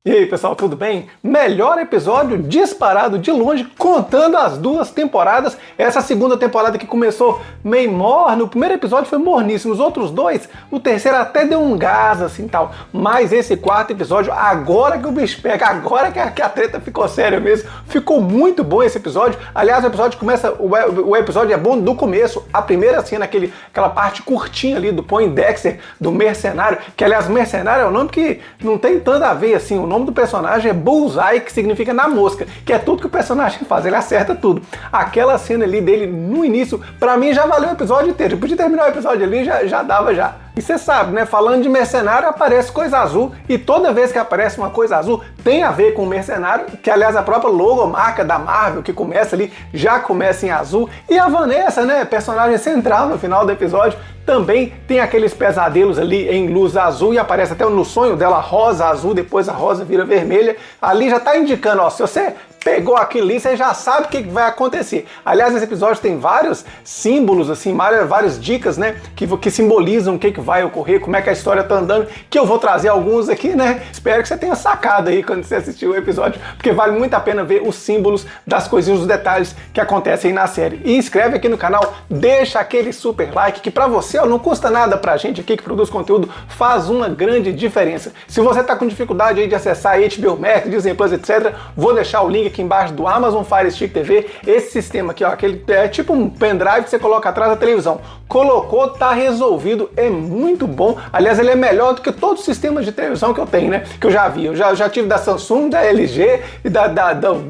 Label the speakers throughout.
Speaker 1: E aí pessoal, tudo bem? Melhor episódio disparado de longe, contando as duas temporadas. Essa segunda temporada que começou meio morna, o primeiro episódio foi morníssimo, os outros dois, o terceiro até deu um gás assim tal. Mas esse quarto episódio, agora que o bicho pega, agora que a treta ficou séria mesmo, ficou muito bom esse episódio. Aliás, o episódio começa, o episódio é bom do começo, a primeira cena, aquela parte curtinha ali do Poindexter, do mercenário, que aliás, mercenário é um nome que não tem tanto a ver assim. O nome do personagem é Bullseye, que significa na mosca, que é tudo que o personagem faz, ele acerta tudo. Aquela cena ali dele no início, pra mim já valeu o episódio inteiro. Eu podia terminar o episódio ali, já dava já. E você sabe, né? Falando de mercenário, aparece coisa azul, e toda vez que aparece uma coisa azul, tem a ver com o mercenário, que aliás a própria logomarca da Marvel, que começa ali, já começa em azul. E a Vanessa, né? Personagem central no final do episódio, também tem aqueles pesadelos ali em luz azul e aparece até no sonho dela rosa azul, depois a rosa vira vermelha. Ali já tá indicando, ó, se você pegou aquilo ali, você já sabe o que vai acontecer. Aliás, esse episódio tem vários símbolos, assim, várias dicas, né, que simbolizam o que vai ocorrer, como é que a história tá andando, que eu vou trazer alguns aqui, né. Espero que você tenha sacado aí quando você assistiu o episódio, porque vale muito a pena ver os símbolos das coisinhas, os detalhes que acontecem na série. E inscreve aqui no canal, deixa aquele super like, que pra você, ó, não custa nada pra gente aqui que produz conteúdo, faz uma grande diferença. Se você tá com dificuldade aí de acessar HBO Max, Disney Plus, etc., vou deixar o link aqui embaixo do Amazon Fire Stick TV, esse sistema aqui, ó, aquele é tipo um pendrive que você coloca atrás da televisão. Colocou, tá resolvido, é muito bom. Aliás, ele é melhor do que todos os sistemas de televisão que eu tenho, né? Que eu já vi. Eu já tive da Samsung, da LG e da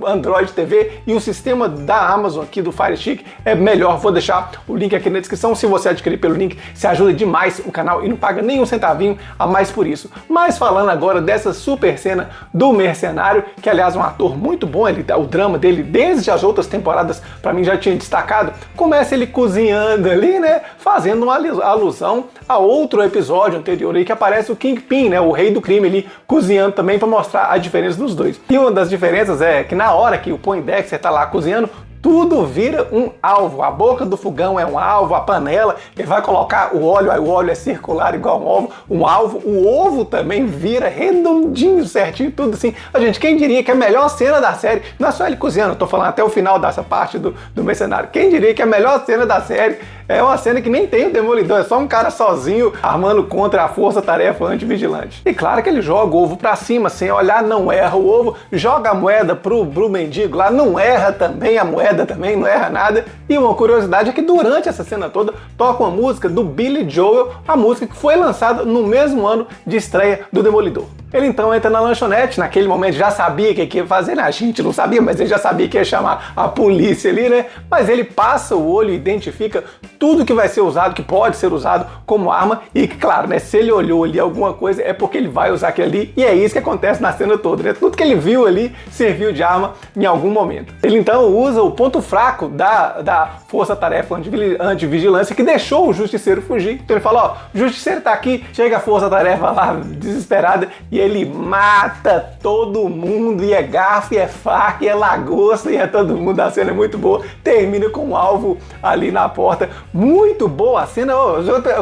Speaker 1: Android TV, e o sistema da Amazon aqui do Fire Stick é melhor. Vou deixar o link aqui na descrição. Se você adquirir pelo link, você ajuda demais o canal e não paga nenhum centavinho a mais por isso. Mas falando agora dessa super cena do mercenário, que aliás é um ator muito bom, o drama dele desde as outras temporadas pra mim já tinha destacado, começa ele cozinhando ali, né, fazendo uma alusão a outro episódio anterior aí que aparece o Kingpin, né, o rei do crime ali, cozinhando também pra mostrar a diferença dos dois. E uma das diferenças é que na hora que o Poindexter tá lá cozinhando, tudo vira um alvo. A boca do fogão é um alvo, a panela, ele vai colocar o óleo, aí o óleo é circular igual um alvo, o ovo também vira redondinho, certinho, tudo assim. A gente, quem diria que a melhor cena da série, não é só ele cozinhando, eu tô falando até o final dessa parte do mercenário, quem diria que a melhor cena da série é uma cena que nem tem o Demolidor, é só um cara sozinho armando contra a força-tarefa antivigilante. E claro que ele joga o ovo pra cima, sem olhar, não erra o ovo, joga a moeda pro mendigo lá, não erra também a moeda, também não erra nada. E uma curiosidade é que durante essa cena toda toca uma música do Billy Joel, a música que foi lançada no mesmo ano de estreia do Demolidor. Ele então entra na lanchonete, naquele momento já sabia o que ia fazer, né? A gente não sabia, mas ele já sabia que ia chamar a polícia ali, né? Mas ele passa o olho e identifica tudo que vai ser usado, que pode ser usado como arma, e claro, né? Se ele olhou ali alguma coisa, é porque ele vai usar aquilo ali, e é isso que acontece na cena toda, né? Tudo que ele viu ali serviu de arma em algum momento. Ele então usa o ponto fraco da força-tarefa antivigilância que deixou o Justiceiro fugir. Então ele fala, ó, o Justiceiro tá aqui, chega a força-tarefa lá, desesperada, e ele mata todo mundo, e é garfo, e é faca, e é lagosta, e é todo mundo. A cena é muito boa, termina com um alvo ali na porta. Muito boa a cena,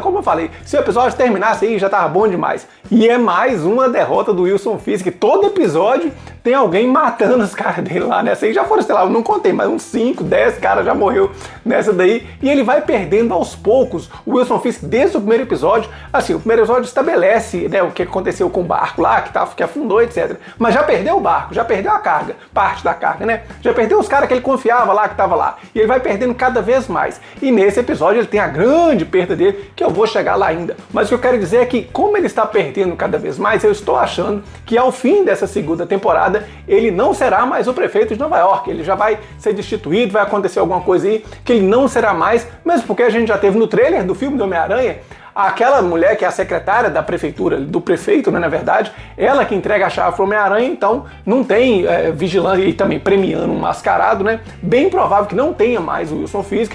Speaker 1: como eu falei, se o episódio terminasse aí já tava bom demais. E é mais uma derrota do Wilson Fisk, todo episódio tem alguém matando os caras dele lá, né? Assim, já foram, sei lá, eu não contei, mas uns 5, 10 caras já morreu nessa daí, e ele vai perdendo aos poucos. O Wilson Fisk, desde o primeiro episódio, assim, o primeiro episódio estabelece, né, o que aconteceu com o barco lá, que afundou, etc. Mas já perdeu o barco, já perdeu a carga, parte da carga, né? Já perdeu os caras que ele confiava lá, que tava lá. E ele vai perdendo cada vez mais. E nesse episódio ele tem a grande perda dele, que eu vou chegar lá ainda. Mas o que eu quero dizer é que, como ele está perdendo cada vez mais, eu estou achando que ao fim dessa segunda temporada, ele não será mais o prefeito de Nova York. Ele já vai ser destituído, vai acontecer alguma coisa aí, que ele não será mais, mesmo porque a gente já teve no trailer do filme do Homem-Aranha, aquela mulher que é a secretária da prefeitura, do prefeito, né, na verdade, ela que entrega a chave pro Homem-Aranha, então não tem vigilância, e também premiando um mascarado, né? Bem provável que não tenha mais o Wilson Fisk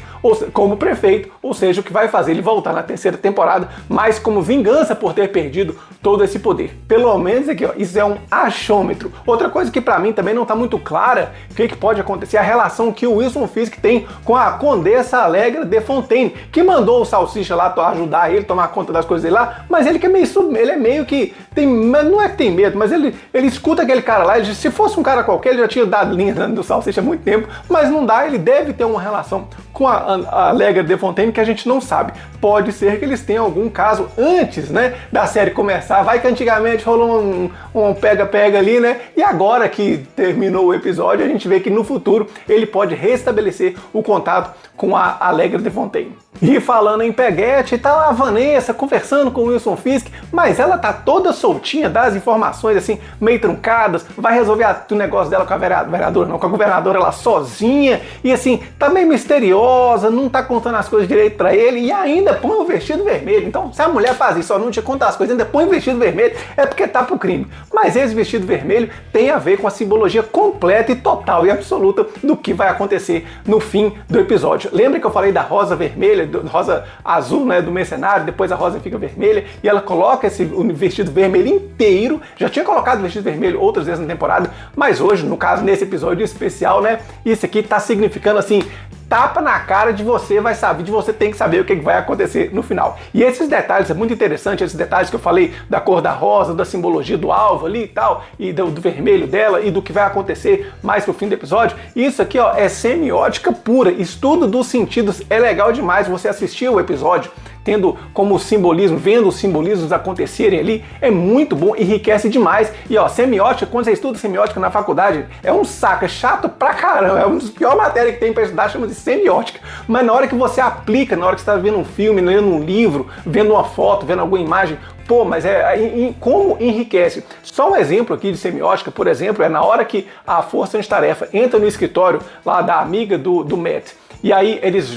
Speaker 1: como prefeito, ou seja, o que vai fazer ele voltar na terceira temporada, mas como vingança por ter perdido todo esse poder. Pelo menos aqui, ó, isso é um achômetro. Outra coisa que pra mim também não tá muito clara, o que pode acontecer, a relação que o Wilson Fisk tem com a Condessa Allegra de Fontaine, que mandou o Salsicha lá ajudar ele, tomar conta das coisas dele lá, mas ele que é meio ele é meio que tem, não é que tem medo, mas ele escuta aquele cara lá, ele diz, se fosse um cara qualquer, ele já tinha dado linha do Salsicha há muito tempo, mas não dá, ele deve ter uma relação com a Allegra de Fontaine que a gente não sabe. Pode ser que eles tenham algum caso antes, né, da série começar. Vai que antigamente rolou um pega-pega ali, né, e agora que terminou o episódio, a gente vê que no futuro ele pode restabelecer o contato com a Allegra de Fontaine. E falando em peguete, tá lá a Vanessa conversando com o Wilson Fisk, mas ela tá toda soltinha, dá as informações assim, meio truncadas, vai resolver o negócio dela com a vereadora, não, com a governadora lá sozinha, e assim, tá meio misteriosa, não tá contando as coisas direito pra ele, e ainda põe o vestido vermelho. Então, se a mulher faz isso, só não te conta as coisas, ainda põe o vestido vermelho, é porque tá pro crime. Mas esse vestido vermelho tem a ver com a simbologia completa e total e absoluta do que vai acontecer no fim do episódio. Lembra que eu falei da rosa vermelha, rosa azul, né, do mercenário, depois a rosa fica vermelha, e ela coloca esse vestido vermelho inteiro. Já tinha colocado o vestido vermelho outras vezes na temporada, mas hoje, no caso, nesse episódio especial, né, isso aqui tá significando assim, tapa na cara de você, vai saber, de você tem que saber o que vai acontecer no final. E esses detalhes, é muito interessante, esses detalhes que eu falei da cor da rosa, da simbologia do alvo ali e tal, e do vermelho dela, e do que vai acontecer mais pro fim do episódio. Isso aqui, ó, é semiótica pura, estudo dos sentidos, é legal demais você assistir o episódio tendo como simbolismo, vendo os simbolismos acontecerem ali, é muito bom, enriquece demais. E ó, semiótica, quando você estuda semiótica na faculdade, é um saco, é chato pra caramba, é uma das piores matérias que tem pra estudar, chama de semiótica. Mas na hora que você aplica, na hora que você tá vendo um filme, lendo um livro, vendo uma foto, vendo alguma imagem, pô, mas como enriquece. Só um exemplo aqui de semiótica, por exemplo, é na hora que a Força de Tarefa entra no escritório lá da amiga do Matt, e aí eles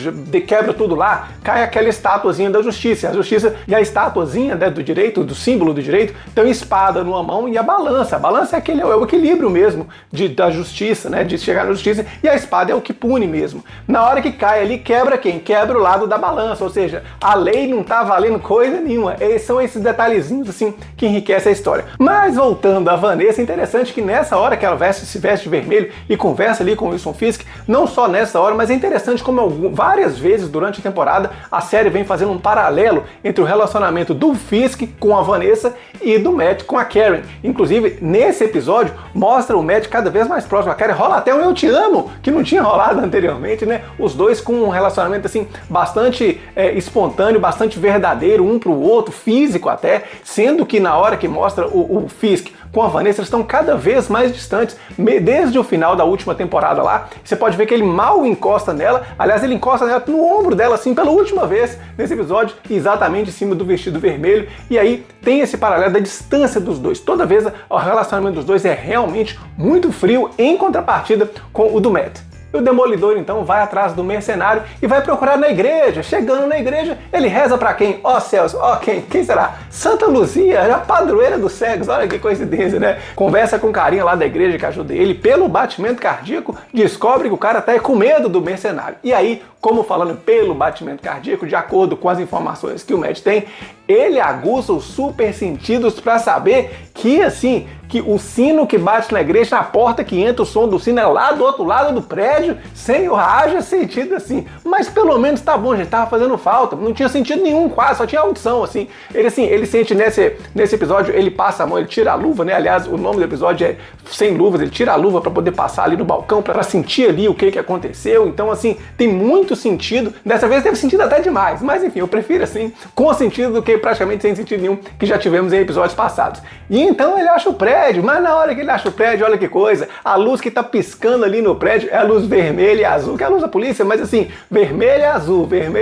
Speaker 1: quebram tudo lá, cai aquela estatuazinha da justiça. A justiça e a estatuazinha, né, do direito, do símbolo do direito, tem uma espada numa mão e a balança. A balança é o equilíbrio mesmo da justiça, né, de chegar na justiça, e a espada é o que pune mesmo. Na hora que cai ali, quebra quem? Quebra o lado da balança, ou seja, a lei não tá valendo coisa nenhuma. São esses detalhezinhos assim que enriquecem a história. Mas voltando a Vanessa, é interessante que nessa hora que ela se veste de vermelho e conversa ali com o Wilson Fisk, não só nessa hora, mas é interessante como várias vezes durante a temporada a série vem fazendo um paralelo entre o relacionamento do Fisk com a Vanessa e do Matt com a Karen. Inclusive, nesse episódio, mostra o Matt cada vez mais próximo a Karen, rola até um eu te amo, que não tinha rolado anteriormente, né? Os dois com um relacionamento assim, bastante espontâneo, bastante verdadeiro, um pro outro, físico até, sendo que na hora que mostra o Fisk com a Vanessa, eles estão cada vez mais distantes, desde o final da última temporada lá, você pode ver que ele mal encosta nela, aliás, ele encosta nela no ombro dela, assim, pela última vez nesse episódio, exatamente em cima do vestido vermelho, e aí tem esse paralelo da distância dos dois. Toda vez o relacionamento dos dois é realmente muito frio, em contrapartida com o do Matt. O Demolidor, então, vai atrás do mercenário e vai procurar na igreja. Chegando na igreja, ele reza pra quem? Ó céus, ó quem será? Santa Luzia, a padroeira dos cegos, olha que coincidência, né? Conversa com o carinha lá da igreja que ajuda ele, pelo batimento cardíaco, descobre que o cara tá com medo do mercenário. E aí, como falando pelo batimento cardíaco, de acordo com as informações que o Matt tem, ele aguça os super sentidos para saber que, assim, que o sino que bate na igreja, na porta que entra o som do sino é lá do outro lado do prédio, Senhor, haja sentido assim. Mas pelo menos tá bom, gente, tava fazendo falta, não tinha sentido nenhum quase, só tinha audição, assim. Ele sente nesse episódio, ele passa a mão, ele tira a luva, né? Aliás, o nome do episódio é Sem Luvas, ele tira a luva para poder passar ali no balcão, para sentir ali o que aconteceu. Então, assim, tem muito sentido. Dessa vez teve sentido até demais, mas enfim, eu prefiro assim, com sentido do que praticamente sem sentido nenhum, que já tivemos em episódios passados. E então ele acha o prédio, mas na hora que ele acha o prédio, olha que coisa, a luz que tá piscando ali no prédio é a luz vermelha e azul, que é a luz da polícia, mas assim, vermelho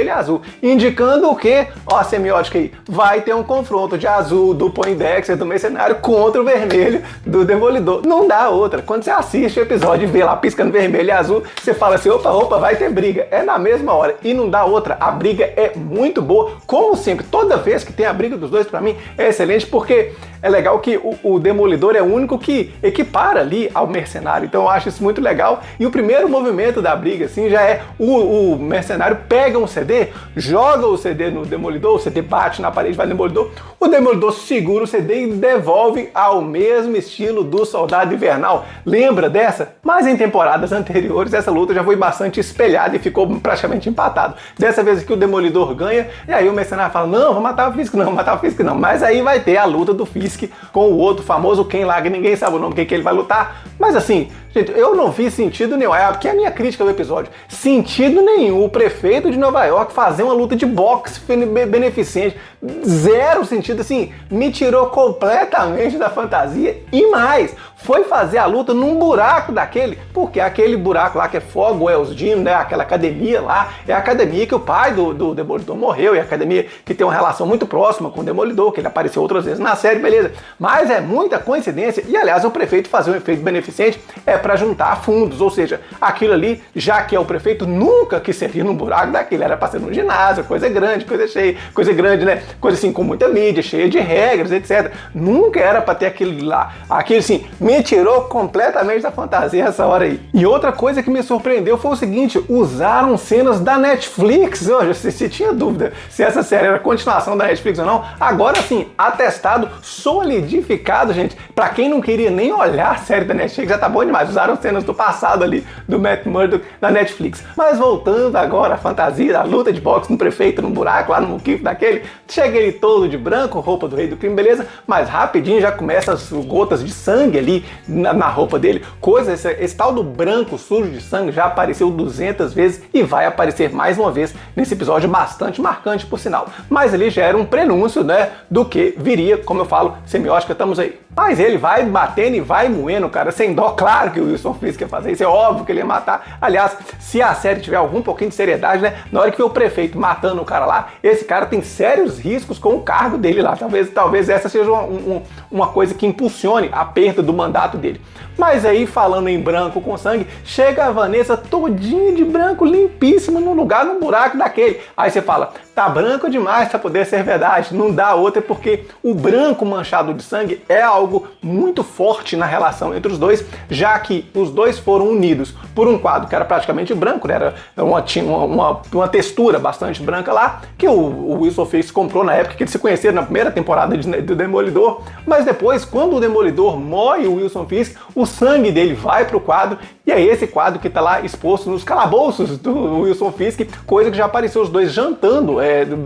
Speaker 1: e azul, indicando o quê? Ó a semiótica aí, vai ter um confronto de azul do Poindexter, do mercenário, contra o vermelho do Demolidor. Não dá outra. Quando você assiste o episódio e vê lá piscando vermelho e azul, você fala assim, opa, vai ter briga. É na mesma hora e não dá outra. A briga é muito boa, como sempre, toda vez vez que tem a briga dos dois, pra mim, é excelente, porque é legal que o Demolidor é o único que equipara ali ao mercenário. Então eu acho isso muito legal. E o primeiro movimento da briga, assim, já é o mercenário pega um CD, joga o CD no Demolidor, o CD bate na parede, vai no Demolidor, o Demolidor segura o CD e devolve ao mesmo estilo do Soldado Invernal. Lembra dessa? Mas em temporadas anteriores, essa luta já foi bastante espelhada e ficou praticamente empatado. Dessa vez aqui o Demolidor ganha, e aí o mercenário fala, não, vou matar o Fisk, não, vou matar o Fisk não. Mas aí vai ter a luta do Fisk com o outro famoso Ken lá, que ninguém sabe o nome, quem que ele vai lutar. Mas assim, gente, eu não vi sentido nenhum, porque é a minha crítica do episódio, sentido nenhum o prefeito de Nova York fazer uma luta de boxe beneficente, zero sentido, assim, me tirou completamente da fantasia. E mais, foi fazer a luta num buraco daquele, porque aquele buraco lá que é Fogwell's Gym, né, aquela academia lá, é a academia que o pai do Demolidor morreu, é a academia que tem uma relação muito próxima com o Demolidor, que ele apareceu outras vezes na série, beleza. Mas é muita coincidência, e aliás, o prefeito fazer um efeito beneficente é para juntar fundos, ou seja, aquilo ali, já que é o prefeito, nunca que seria num buraco daquele, era pra ser num ginásio, coisa grande, coisa cheia, coisa grande, né, coisa assim com muita mídia, cheia de regras, etc. Nunca era pra ter aquele lá, aquele assim, me tirou completamente da fantasia essa hora aí. E outra coisa que me surpreendeu foi o seguinte, usaram cenas da Netflix. Hoje, se tinha dúvida se essa série era continuação da Netflix ou não, agora sim, atestado, solidificado, gente. Pra quem não queria nem olhar a série da Netflix, já tá bom demais, usaram cenas do passado ali, do Matt Murdock da Netflix. Mas voltando agora à fantasia, a luta de boxe no prefeito, no buraco, lá no muquifo daquele, chega ele todo de branco, roupa do rei do crime, beleza, mas rapidinho já começa as gotas de sangue ali na roupa dele, coisa, esse tal do branco sujo de sangue já apareceu 200 vezes e vai aparecer mais uma vez nesse episódio bastante marcante, por sinal. Mas ali já era um prenúncio, né, do que viria, como eu falo, semiótica, estamos aí. Mas ele vai batendo e vai moendo, cara, sem dó. Claro que o Wilson Fisk ia fazer isso, é óbvio que ele ia matar. Aliás, se a série tiver algum pouquinho de seriedade, né, na hora que vê o prefeito matando o cara lá, esse cara tem sérios riscos com o cargo dele lá. Talvez essa seja uma coisa que impulsione a perda do mandato dele. Mas aí, falando em branco com sangue, chega a Vanessa todinha de branco, limpíssima, num lugar, num buraco daquele. Aí você fala, tá branco demais pra poder ser verdade. Não dá outra, porque o branco manchado de sangue é algo muito forte na relação entre os dois, já que os dois foram unidos por um quadro que era praticamente branco, né? Era uma textura bastante branca lá, que o Wilson Fisk comprou na época que eles se conheceram na primeira temporada do Demolidor. Mas depois, quando o Demolidor moe o Wilson Fisk, o sangue dele vai pro quadro, e é esse quadro que tá lá exposto nos calabouços do Wilson Fisk, coisa que já apareceu os dois jantando,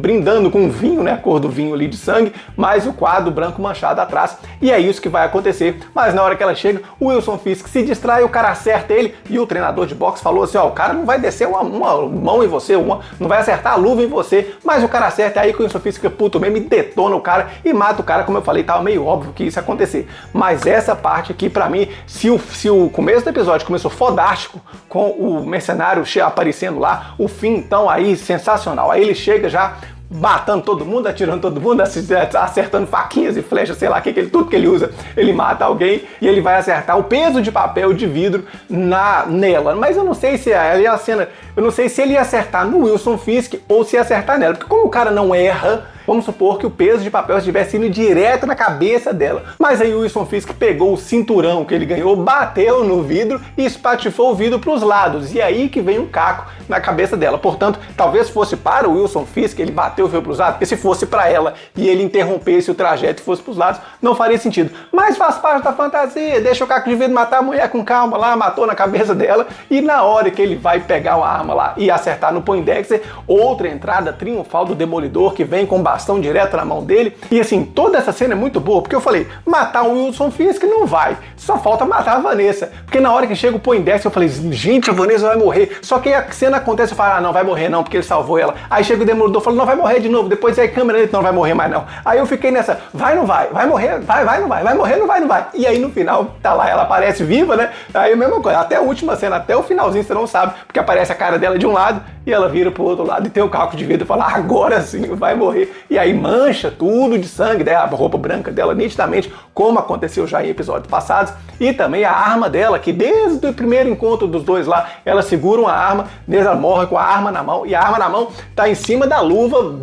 Speaker 1: brindando com vinho, né, a cor do vinho ali de sangue, mais o quadro branco manchado atrás, e é isso que vai acontecer. Mas na hora que ela chega, o Wilson Fisk se distrai, o cara acerta ele, e o treinador de boxe falou assim, ó, o cara não vai descer uma mão em você, não vai acertar a luva em você, mas o cara acerta, aí que o Wilson Fisk fica puto mesmo e detona o cara e mata o cara. Como eu falei, tava meio óbvio que isso ia acontecer. Mas essa parte aqui, pra mim, se o começo do episódio começou fodástico, com o mercenário aparecendo lá, o fim, então, aí, sensacional. Aí ele chega já matando todo mundo, atirando todo mundo, acertando faquinhas e flechas, sei lá, tudo que ele usa, ele mata alguém e ele vai acertar o peso de papel de vidro nela. Mas eu não sei se a cena, eu não sei se ele ia acertar no Wilson Fisk ou se ia acertar nela, porque como o cara não erra, vamos supor que o peso de papel estivesse indo direto na cabeça dela. Mas aí o Wilson Fisk pegou o cinturão que ele ganhou, bateu no vidro e espatifou o vidro para os lados. E aí que vem um caco na cabeça dela. Portanto, talvez fosse para o Wilson Fisk, ele bateu e foi para os lados, porque se fosse para ela e ele interrompesse o trajeto e fosse para os lados, não faria sentido. Mas faz parte da fantasia, deixa o caco de vidro matar a mulher com calma lá, matou na cabeça dela, e na hora que ele vai pegar a arma lá e acertar no Poindexter, outra entrada triunfal do Demolidor que vem com bastão direto na mão dele. E assim, toda essa cena é muito boa, porque eu falei, matar o Wilson Fisk não vai, só falta matar a Vanessa, porque na hora que chega o Poindexter eu falei, gente, a Vanessa vai morrer, só que a cena acontece, eu falo, não vai morrer não, porque ele salvou ela. Aí chega o Demolidor, fala, não vai morrer de novo, depois aí a câmera dele, não vai morrer mais não. Aí eu fiquei nessa, vai não vai, vai morrer, vai não vai morrer, não vai não vai. E aí no final, tá lá, ela aparece viva, né, aí a mesma coisa, até a última cena, até o finalzinho você não sabe, porque aparece a cara dela de um lado e ela vira pro outro lado e tem o caco de vidro e fala, agora sim vai morrer. e aí mancha tudo de sangue, né, a roupa branca dela nitidamente, como aconteceu já em episódios passados, e também a arma dela, que desde o primeiro encontro dos dois lá, ela segura uma arma, desde ela morre com a arma na mão, e a arma na mão tá em cima da luva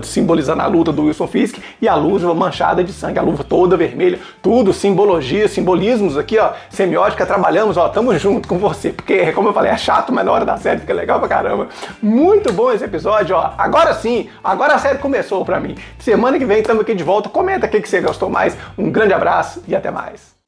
Speaker 1: simbolizando a luta do Wilson Fisk, e a luva manchada de sangue, a luva toda vermelha, tudo simbologia, simbolismos aqui, ó, semiótica, trabalhamos, ó, tamo junto com você, porque, como eu falei, é chato, mas na hora da série fica legal pra caramba. Muito bom esse episódio, ó, agora sim, agora a série começou pra mim. Semana que vem estamos aqui de volta, comenta o que você gostou mais, um grande abraço e até mais.